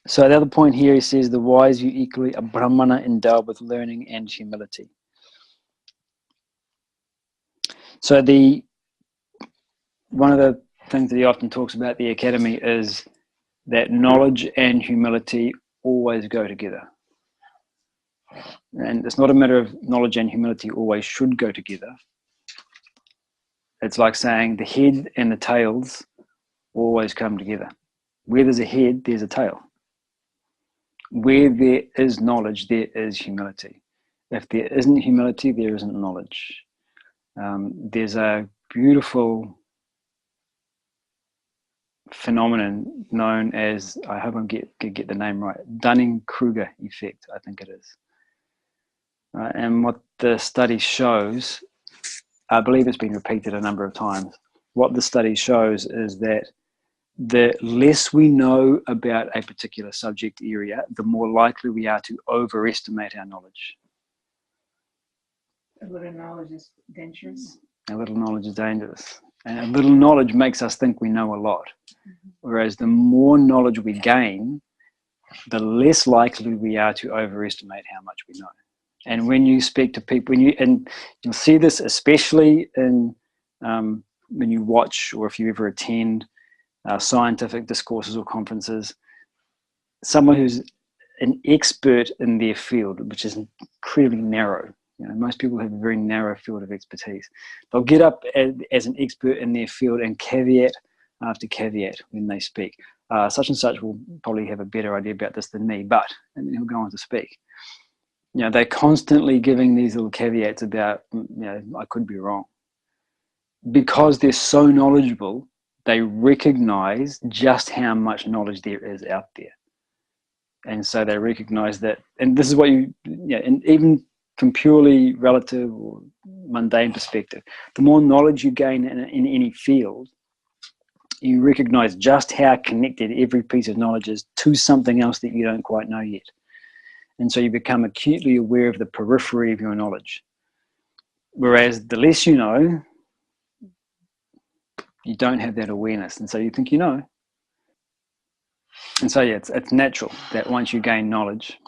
So the other point here, he says, the wise view equally a brahmana endowed with learning and humility. So one of the things that he often talks about at the academy is that knowledge and humility always go together. And it's not a matter of knowledge and humility always should go together. It's like saying the head and the tails always come together. Where there's a head, there's a tail. Where there is knowledge, there is humility. If there isn't humility, there isn't knowledge. There's a beautiful phenomenon known as, I hope I get the name right, Dunning-Kruger effect, I think it is. And what the study shows, I believe it's been repeated a number of times, what the study shows is that the less we know about a particular subject area, the more likely we are to overestimate our knowledge. A little knowledge is dangerous. A little knowledge is dangerous. And a little knowledge makes us think we know a lot. Whereas the more knowledge we gain, the less likely we are to overestimate how much we know. And when you speak to people, and you'll see this especially in when you watch or if you ever attend scientific discourses or conferences, someone who's an expert in their field, which is incredibly narrow. Most people have a very narrow field of expertise. They'll get up as an expert in their field and caveat after caveat when they speak. Such and such will probably have a better idea about this than me, but, and then he'll go on to speak. They're constantly giving these little caveats about, I could be wrong. Because they're so knowledgeable, they recognize just how much knowledge there is out there. And so they recognize that, and this is what and even from purely relative or mundane perspective, the more knowledge you gain in any field, you recognize just how connected every piece of knowledge is to something else that you don't quite know yet. And so you become acutely aware of the periphery of your knowledge. Whereas the less you know, you don't have that awareness. And so you think you know. And so, it's natural that once you gain knowledge,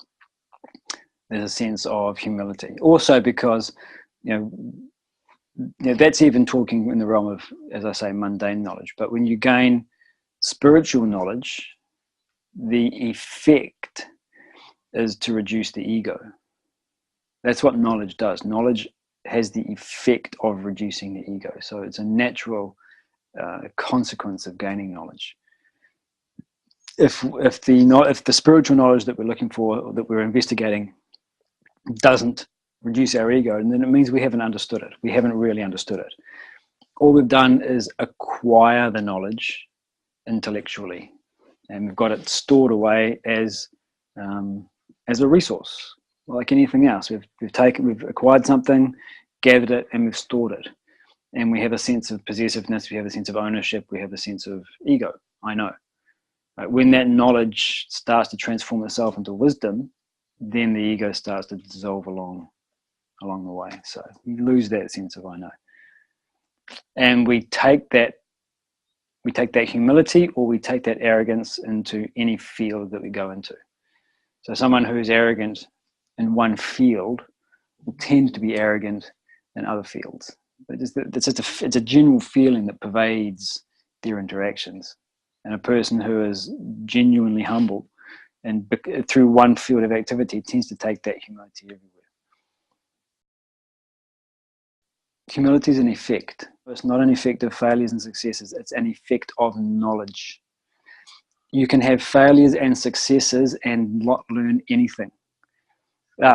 there's a sense of humility. Also because, that's even talking in the realm of, as I say, mundane knowledge. But when you gain spiritual knowledge, the effect is to reduce the ego. That's what knowledge does. Knowledge has the effect of reducing the ego. So it's a natural consequence of gaining knowledge. If the spiritual knowledge that we're looking for, or that we're investigating, doesn't reduce our ego, and then it means we haven't understood it. We haven't really understood it. All we've done is acquire the knowledge intellectually, and we've got it stored away as a resource, like anything else. We've acquired something, gathered it, and we've stored it. And we have a sense of possessiveness, we have a sense of ownership, we have a sense of ego. I know. When that knowledge starts to transform itself into wisdom, then the ego starts to dissolve along the way. So you lose that sense of I know. And we take that humility, or we take that arrogance into any field that we go into. So someone who's arrogant in one field will tend to be arrogant in other fields. It's a general feeling that pervades their interactions. And a person who is genuinely humble and through one field of activity tends to take that humility everywhere. Humility is an effect. It's not an effect of failures and successes. It's an effect of knowledge. You can have failures and successes and not learn anything.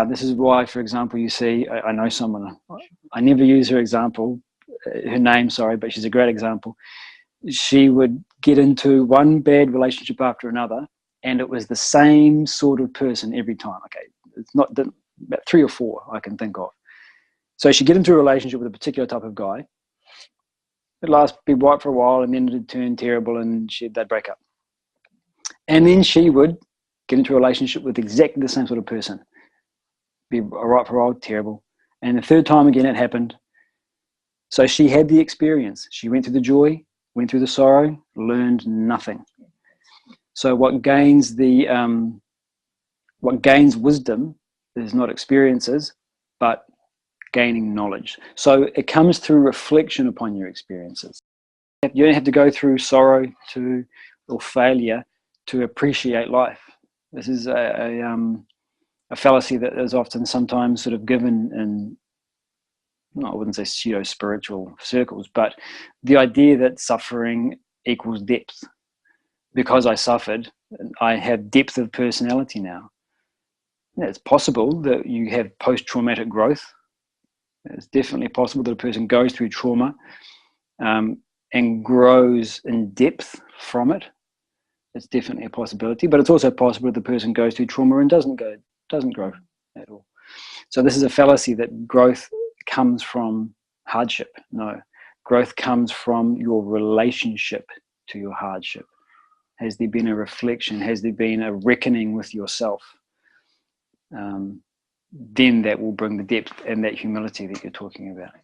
This is why, for example, you see, I know someone, I never use her name, but she's a great example. She would get into one bad relationship after another, and it was the same sort of person every time. Okay, it's not about 3 or 4 I can think of. So she'd get into a relationship with a particular type of guy. It'd be right for a while, and then it'd turn terrible, and they'd break up. And then she would get into a relationship with exactly the same sort of person. Be right for a while, terrible. And the third time again it happened. So she had the experience. She went through the joy, went through the sorrow, learned nothing. So what gains wisdom is not experiences, but gaining knowledge. So it comes through reflection upon your experiences. You don't have to go through sorrow or failure to appreciate life. This is a fallacy that is often sometimes sort of given in, no, I wouldn't say pseudo-spiritual circles, but the idea that suffering equals depth. Because I suffered, I have depth of personality now. Yeah, it's possible that you have post-traumatic growth. It's definitely possible that a person goes through trauma and grows in depth from it. It's definitely a possibility, but it's also possible that the person goes through trauma and doesn't grow at all. So this is a fallacy that growth comes from hardship. No, growth comes from your relationship to your hardship. Has there been a reflection? Has there been a reckoning with yourself? Then that will bring the depth and that humility that you're talking about.